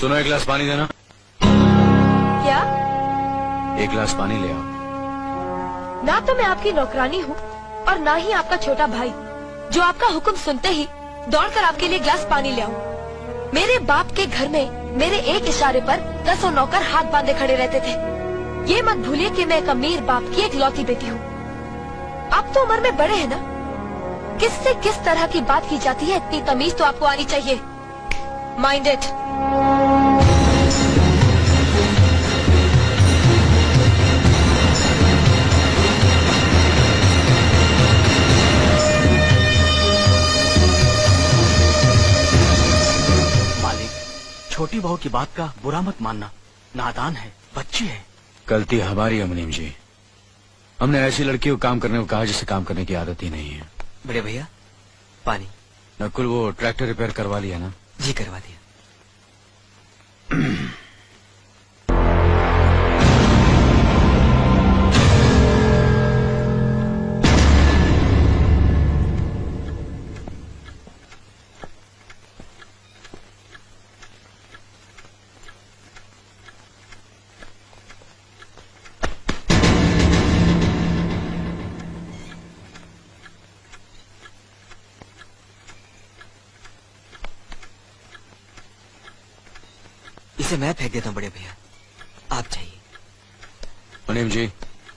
सुनो, एक गिलास पानी देना। क्या? एक गिलास पानी ले आओ। ना तो मैं आपकी नौकरानी हूँ और ना ही आपका छोटा भाई जो आपका हुक्म सुनते ही दौड़कर आपके लिए गिलास पानी ले आऊं। मेरे बाप के घर में मेरे एक इशारे पर 10 नौकर हाथ बांधे खड़े रहते थे। ये मत भूलिए कि मैं एक अमीर बाप की एक लौती बेटी हूँ। आप तो उम्र में बड़े हैं ना, किससे किस तरह की बात की जाती है इतनी तमीज तो आपको आनी चाहिए। Mind it. छोटी बहू की बात का बुरा मत मानना, नादान है, बच्ची है। गलती हमारी है मुनीम जी। हमने ऐसी लड़की को काम करने को कहा जिसे काम करने की आदत ही नहीं है। बड़े भैया पानी। नकुल, वो ट्रैक्टर रिपेयर करवा लिया ना? जी करवा दिया। इसे मैं फेंक देता हूँ बड़े भैया, आप चाहिए। मुनीम जी,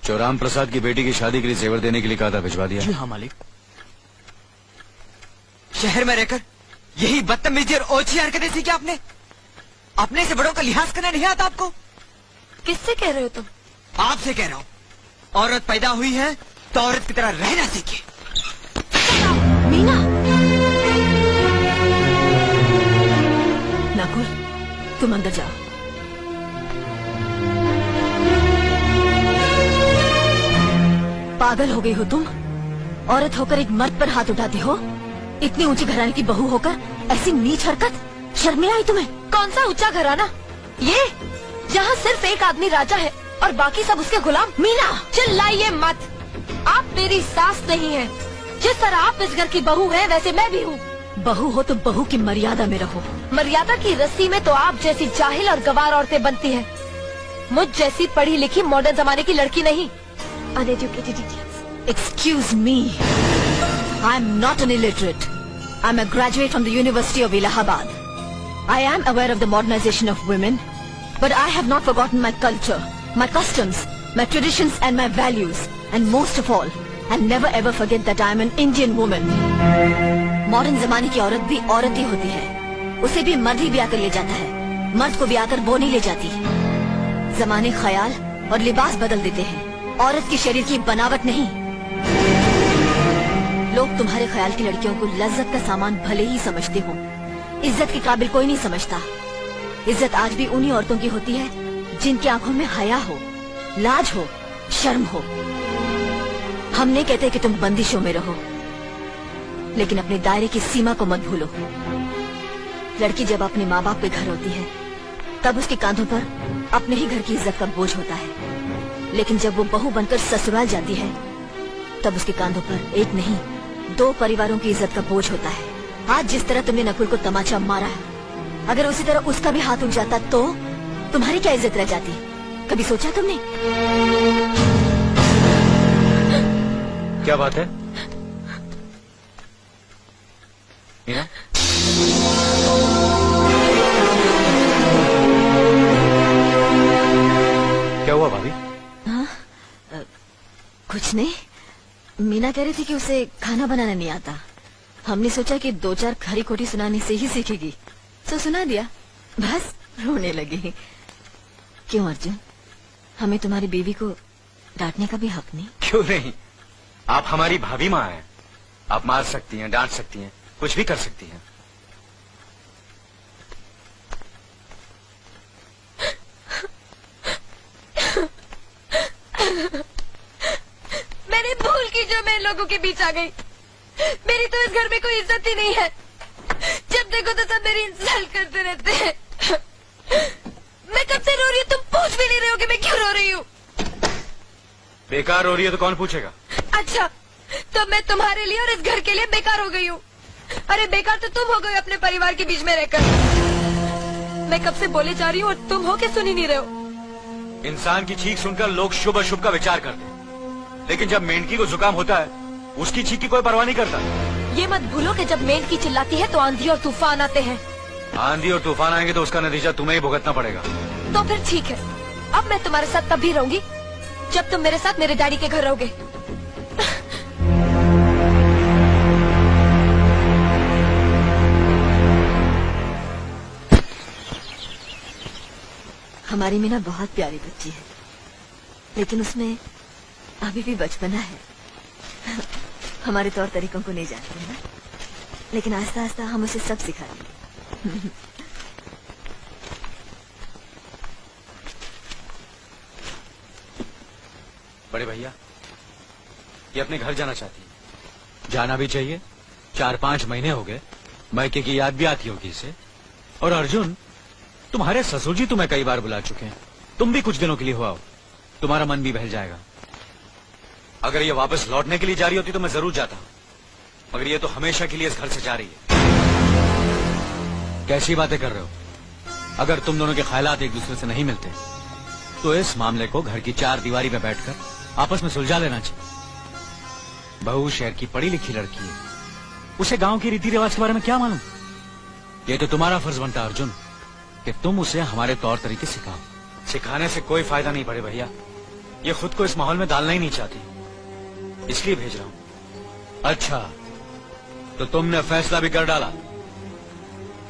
जो राम प्रसाद की बेटी की शादी के लिए जेवर देने के लिए कहा था, भिजवा दिया? जी हाँ मालिक। शहर में रहकर यही बदतमीजी और ओछी हरकतें सीखी आपने? अपने से बड़ों का लिहाज करना नहीं आता आपको? किससे कह रहे हो तुम? आपसे कह रहा हूँ। औरत पैदा हुई है तो औरत की तरह रहना सीखे। मीना। नकुल, तुम अंदर जाओ। पागल हो गई हो तुम? औरत होकर एक मर्द पर हाथ उठाती हो? इतनी ऊंची घराने की बहू होकर ऐसी नीच हरकत, शर्म नहीं आई तुम्हें? कौन सा ऊंचा घराना? ये जहाँ सिर्फ एक आदमी राजा है और बाकी सब उसके गुलाम। मीना, चिल्लाइए मत। आप मेरी सास नहीं है। जिस तरह आप इस घर की बहू है वैसे मैं भी हूँ। बहू हो तो बहू की मर्यादा में रहो। मर्यादा की रस्सी में तो आप जैसी जाहिल और गवार औरतें बनती हैं। मुझ जैसी पढ़ी लिखी मॉडर्न जमाने की लड़की नहीं। Uneducated idiots. Excuse me, I am not an illiterate. I am a graduate from the University of Allahabad. I am aware of the modernization of women, but I have not forgotten my culture, my customs, my traditions and my values. And most of all, I'll never ever forget that I am an Indian woman. Modern जमाने की औरत भी औरत ही होती है। उसे भी मर्द ही ब्याह कर ले जाता है, मर्द को ब्याह कर वो नहीं ले जाती। जमाने ख्याल और लिबास बदल देते हैं, औरत की शरीर की बनावट नहीं। लोग तुम्हारे ख्याल की लड़कियों को लज्जत का सामान भले ही समझते हो, इज्जत के काबिल कोई नहीं समझता। इज्जत आज भी उन्हीं औरतों की होती है जिनकी आंखों में हया हो, लाज हो, शर्म हो। हम नहीं कहते कि तुम बंदिशों में रहो, लेकिन अपने दायरे की सीमा को मत भूलो। लड़की जब अपने माँ बाप के घर होती है तब उसके कांधों पर अपने ही घर की इज्जत का बोझ होता है, लेकिन जब वो बहू बनकर ससुराल जाती है तब उसके कांधों पर एक नहीं 2 परिवारों की इज्जत का बोझ होता है। आज जिस तरह तुमने नकुल को तमाचा मारा है, अगर उसी तरह उसका भी हाथ उठ जाता तो तुम्हारी क्या इज्जत रह जाती? कभी सोचा तुमने? क्या बात है मीना? क्या हुआ भाभी? कुछ नहीं। मीना कह रही थी कि उसे खाना बनाना नहीं आता। हमने सोचा कि 2-4 खरी खोटी सुनाने से ही सीखेगी, तो सुना दिया। बस रोने लगी। क्यों अर्जुन, हमें तुम्हारी बीवी को डांटने का भी हक नहीं? क्यों नहीं, आप हमारी भाभी माँ हैं। आप मार सकती हैं, डांट सकती हैं, कुछ भी कर सकती हैं। मैंने भूल की जो मैं लोगों के बीच आ गई। मेरी तो इस घर में कोई इज्जत ही नहीं है। जब देखो तो सब मेरी इंसल्ट करते रहते हैं। मैं कब से रो रही हूँ, तुम पूछ भी नहीं रहे हो कि मैं क्यों रो रही हूँ। बेकार रो रही है तो कौन पूछेगा? अच्छा, तो मैं तुम्हारे लिए और इस घर के लिए बेकार हो गई हूँ। अरे बेकार तो तुम हो गए अपने परिवार के बीच में रहकर। मैं कब से बोले जा रही हूँ और तुम हो के सुन ही नहीं रहे हो। इंसान की चीख सुनकर लोग शुभ अशुभ का विचार करते हैं, लेकिन जब मेंढकी को जुकाम होता है उसकी चीख की कोई परवाह नहीं करता। ये मत भूलो कि जब मेंढकी चिल्लाती है तो आंधी और तूफान आते हैं। आंधी और तूफान आएंगे तो उसका नतीजा तुम्हें ही भुगतना पड़ेगा। तो फिर ठीक है, अब मैं तुम्हारे साथ तब भी रहूंगी जब तुम मेरे साथ मेरे डैडी के घर रहोगे। हमारी मीना बहुत प्यारी बच्ची है, लेकिन उसमें अभी भी बचपना है। हमारे तौर तरीकों को नहीं जानती है ना, लेकिन आस्ता आस्ता हम उसे सब सिखा देंगे। बड़े भैया, ये अपने घर जाना चाहती है। जाना भी चाहिए। 4-5 महीने हो गए, मायके की याद भी आती होगी इसे। और अर्जुन, तुम्हारे ससुर जी तुम्हें कई बार बुला चुके हैं, तुम भी कुछ दिनों के लिए हो आओ, तुम्हारा मन भी बहल जाएगा। अगर ये वापस लौटने के लिए जा रही होती तो मैं जरूर जाता, मगर ये तो हमेशा के लिए इस घर से जा रही है। कैसी बातें कर रहे हो? अगर तुम दोनों के ख्यालात एक दूसरे से नहीं मिलते तो इस मामले को घर की 4 दीवारी में बैठकर आपस में सुलझा लेना चाहिए। बहू शहर की पढ़ी लिखी लड़की है, उसे गांव के रीति रिवाज के बारे में क्या मालूम? ये तो तुम्हारा फर्ज बनता है अर्जुन कि तुम उसे हमारे तौर तरीके सिखाओ। सिखाने से कोई फायदा नहीं बड़े भैया, ये खुद को इस माहौल में डालना ही नहीं चाहती, इसलिए भेज रहा हूँ। अच्छा, तो तुमने फैसला भी कर डाला?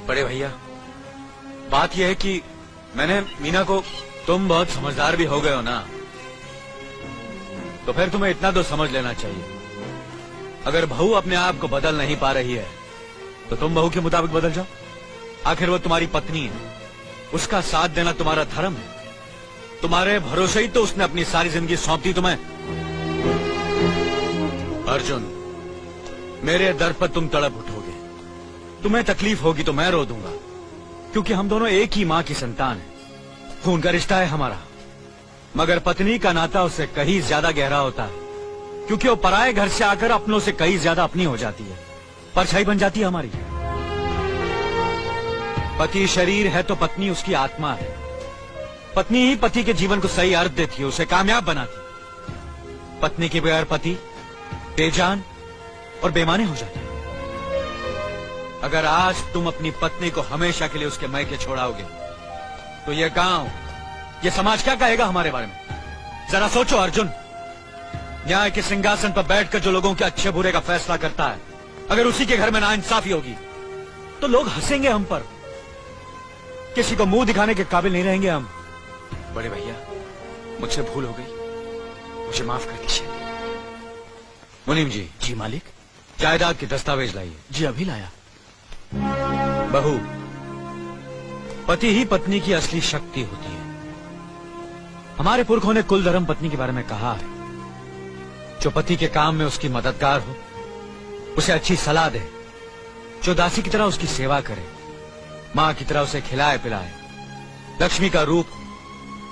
बड़े भैया, बात यह है कि मैंने मीना को। तुम बहुत समझदार भी हो गए हो ना, तो फिर तुम्हें इतना तो समझ लेना चाहिए, अगर बहू अपने आप को बदल नहीं पा रही है तो तुम बहू के मुताबिक बदल जाओ। आखिर वो तुम्हारी पत्नी है, उसका साथ देना तुम्हारा धर्म है। तुम्हारे भरोसे ही तो उसने अपनी सारी जिंदगी सौंप दी तुम्हें। अर्जुन, मेरे दर पर तुम तड़प उठोगे, तुम्हें तकलीफ होगी तो मैं रो दूंगा, क्योंकि हम दोनों एक ही माँ की संतान हैं। खून का रिश्ता है हमारा, मगर पत्नी का नाता उससे कहीं ज्यादा गहरा होता है, क्योंकि वो पराये घर से आकर अपनों से कहीं ज्यादा अपनी हो जाती है, परछाई बन जाती है हमारी। पति शरीर है तो पत्नी उसकी आत्मा है। पत्नी ही पति के जीवन को सही अर्थ देती है, उसे कामयाब बनाती है। पत्नी के बगैर पति बेजान और बेमाने हो जाते हैं। अगर आज तुम अपनी पत्नी को हमेशा के लिए उसके मायके छोड़ाओगे तो ये गांव, ये समाज क्या कहेगा हमारे बारे में? जरा सोचो अर्जुन, न्याय के सिंहासन पर बैठकर जो लोगों के अच्छे बुरे का फैसला करता है, अगर उसी के घर में नाइंसाफी होगी तो लोग हंसेंगे हम पर, किसी को मुंह दिखाने के काबिल नहीं रहेंगे हम। बड़े भैया, मुझसे भूल हो गई, मुझे माफ कर दीजिए। मुनीम जी। जी मालिक। जायदाद के दस्तावेज लाइए। जी अभी लाया। बहू, पति ही पत्नी की असली शक्ति होती है। हमारे पुरखों ने कुल धर्म पत्नी के बारे में कहा है, जो पति के काम में उसकी मददगार हो, उसे अच्छी सलाह दे, जो दासी की तरह उसकी सेवा करे, माँ की तरह उसे खिलाए पिलाए, लक्ष्मी का रूप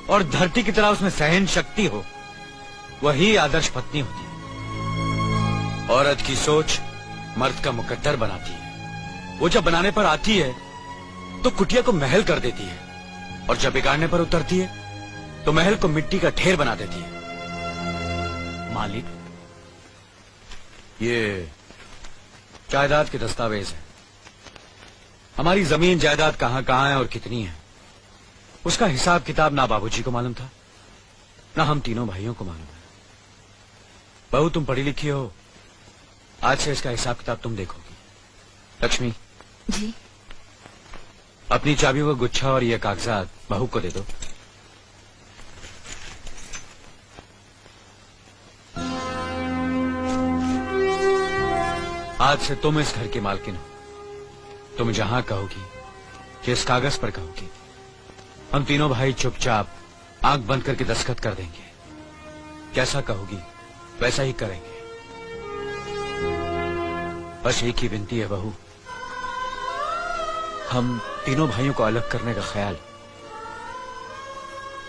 और धरती की तरह उसमें सहन शक्ति हो, वही आदर्श पत्नी होती है। औरत की सोच मर्द का मुकद्दर बनाती है। वो जब बनाने पर आती है तो कुटिया को महल कर देती है, और जब बिगाड़ने पर उतरती है तो महल को मिट्टी का ढेर बना देती है। मालिक, ये जायदाद के दस्तावेज है। हमारी जमीन जायदाद कहां कहां है और कितनी है, उसका हिसाब किताब ना बाबूजी को मालूम था, ना हम तीनों भाइयों को मालूम है। बहू, तुम पढ़ी लिखी हो, आज से इसका हिसाब किताब तुम देखोगी। लक्ष्मी जी। अपनी चाबियों का गुच्छा और ये कागजात बहू को दे दो। आज से तुम इस घर की मालकिन हो। तुम जहां कहोगी, जिस कागज पर कहोगी, हम तीनों भाई चुपचाप आंख बंद करके दस्तखत कर देंगे। कैसा कहोगी वैसा ही करेंगे। बस एक ही विनती है बहू, हम तीनों भाइयों को अलग करने का ख्याल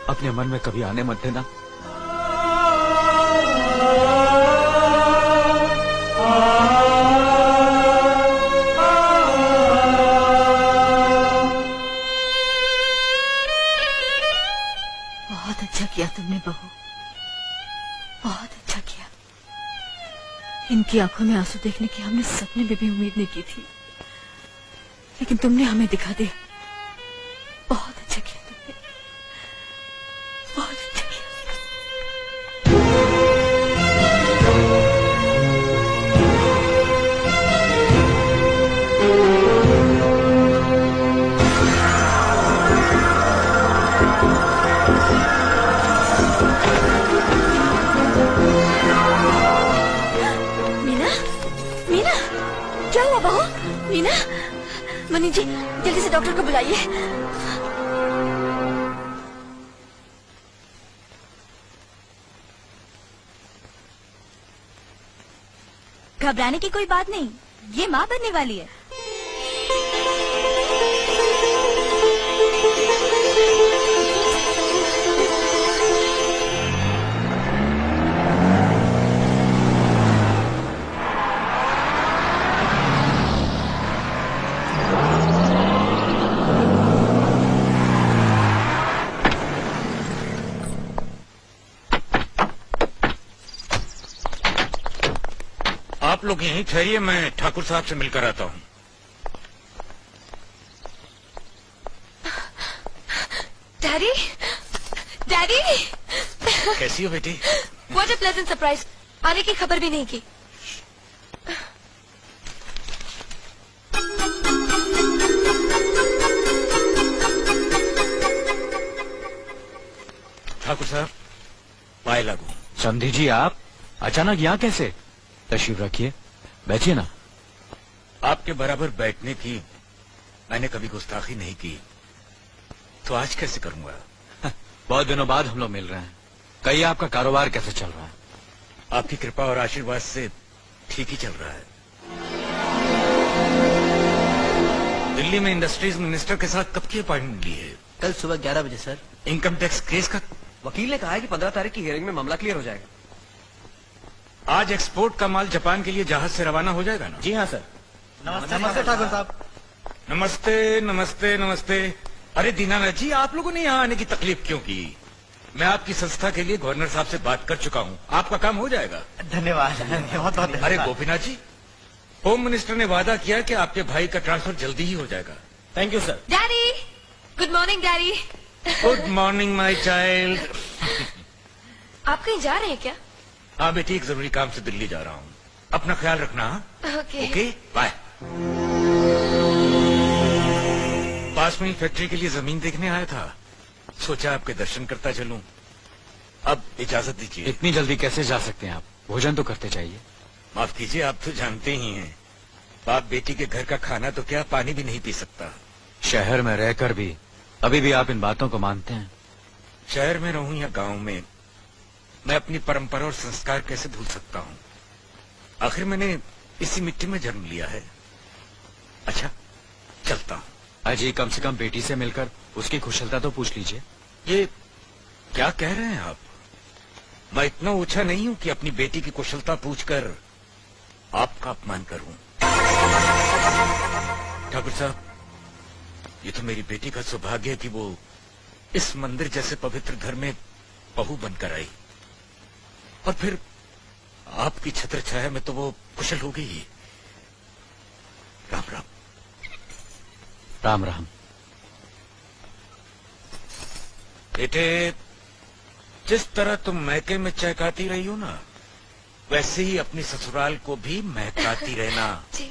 अपने मन में कभी आने मत देना। अच्छा किया तुमने बहू, बहुत अच्छा किया। इनकी आंखों में आंसू देखने की हमने सपने में भी उम्मीद नहीं की थी, लेकिन तुमने हमें दिखा दिया। बहुत अच्छा किया तुमने, बहुत अच्छा किया। मीना, मीना, क्या हुआ बहू? मीना, मनी जी जल्दी से डॉक्टर को बुलाइए। घबराने की कोई बात नहीं, ये माँ बनने वाली है। आप लोग यहीं ठहरिए, मैं ठाकुर साहब से मिलकर आता हूँ। डैडी, डैडी, कैसी हो बेटी? What a pleasant surprise. आने की खबर भी नहीं की। ठाकुर साहब, पाए लागू। समधी जी आप अचानक यहाँ कैसे? तशरीफ रखिए, बैठिए ना। आपके बराबर बैठने की मैंने कभी गुस्ताखी नहीं की, तो आज कैसे करूंगा? बहुत दिनों बाद हम लोग मिल रहे हैं। कहिए आपका कारोबार कैसे चल रहा है? आपकी कृपा और आशीर्वाद से ठीक ही चल रहा है। दिल्ली में इंडस्ट्रीज मिनिस्टर के साथ कब की अपॉइंटमेंट ली है? कल सुबह 11 बजे सर। इनकम टैक्स केस का वकील ने कहा है कि 15 तारीख की हियरिंग में मामला क्लियर हो जाएगा। आज एक्सपोर्ट का माल जापान के लिए जहाज से रवाना हो जाएगा ना? जी हाँ सर। नमस्ते ठाकुर साहब। नमस्ते नमस्ते नमस्ते। अरे दीनानाथ जी, आप लोगों ने यहाँ आने की तकलीफ क्यों की? मैं आपकी संस्था के लिए गवर्नर साहब से बात कर चुका हूँ, आपका काम हो जाएगा। धन्यवाद, बहुत बहुत। अरे गोपीनाथ जी, होम मिनिस्टर ने वादा किया कि आपके भाई का ट्रांसफर जल्दी ही हो जाएगा। Thank you sir. Daddy, good morning daddy. Good morning my child. आप कहीं जा रहे हैं क्या? हाँ बेटी, एक जरूरी काम से दिल्ली जा रहा हूँ। अपना ख्याल रखना। ओके। Okay, bye. पास में ही फैक्ट्री के लिए जमीन देखने आया था, सोचा आपके दर्शन करता चलूं। अब इजाजत दीजिए। इतनी जल्दी कैसे जा सकते हैं आप? भोजन तो करते चाहिए। माफ कीजिए, आप तो जानते ही हैं, बाप बेटी के घर का खाना तो क्या, पानी भी नहीं पी सकता। शहर में रहकर भी अभी भी आप इन बातों को मानते हैं? शहर में रहूं या गांव में, मैं अपनी परंपरा और संस्कार कैसे भूल सकता हूं? आखिर मैंने इसी मिट्टी में जन्म लिया है। अच्छा, चलता हूं। अजी, कम से कम बेटी से मिलकर उसकी कुशलता तो पूछ लीजिए। ये क्या कह रहे हैं आप? मैं इतना ऊंचा नहीं हूं कि अपनी बेटी की कुशलता पूछकर आपका अपमान करूं। ठाकुर साहब, ये तो मेरी बेटी का सौभाग्य है कि वो इस मंदिर जैसे पवित्र घर में बहू बनकर आई, और फिर आपकी छत्र छाया में तो वो कुशल हो गई ही। राम राम। राम राम। बेटे, जिस तरह तुम मैके में चहकाती रही हो ना, वैसे ही अपनी ससुराल को भी महकाती रहना। जी।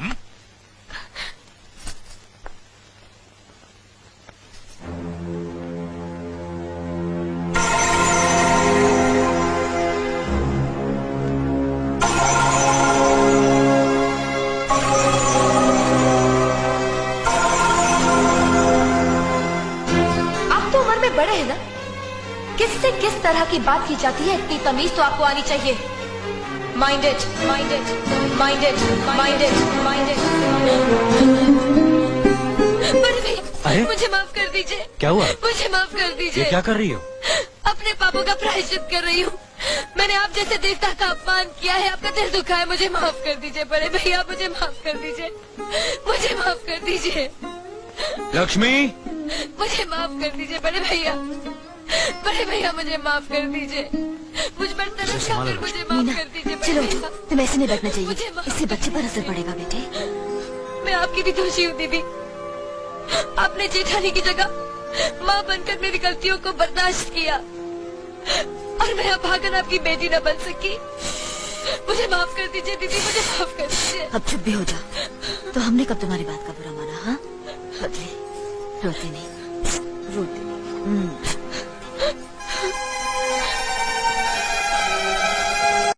बड़े हैं ना, किससे किस तरह की बात की जाती है, इतनी तमीज तो आपको आनी चाहिए। Mind it, mind it, mind it, mind it, mind it. बड़े भाई, मुझे माफ कर दीजिए। क्या हुआ? मुझे माफ कर दीजिए। ये क्या कर रही हो? अपने पापों का प्रायश्चित कर रही हूँ। मैंने आप जैसे देवता का अपमान किया है, आपका दिल दुखा है, मुझे माफ कर दीजिए बड़े भैया, मुझे माफ कर दीजिए, मुझे माफ कर दीजिए। लक्ष्मी, मुझे माफ कर दीजिए बड़े भैया, बड़े भैया मुझे माफ कर दीजिए, मुझ पर तरस खाकर मुझे माफ मीना कर दीजिए। बड़े चलो भैया, तुम ऐसे नहीं बैठना चाहिए, मुझे माफ इससे बच्चे पर असर पड़ेगा बेटे। मैं आपकी भी दोषी हूँ दीदी। आपने जेठानी की जगह माँ बनकर मेरी गलतियों को बर्दाश्त किया और मैं अभागन आपकी बेटी न बन सकी। मुझे माफ कर दीजिए दीदी, मुझे माफ कर दीजिए। अब चुप भी हो जा। तो हमने कब तुम्हारी बात का बुरा माना? हाँ, रोते नहीं, रोते नहीं।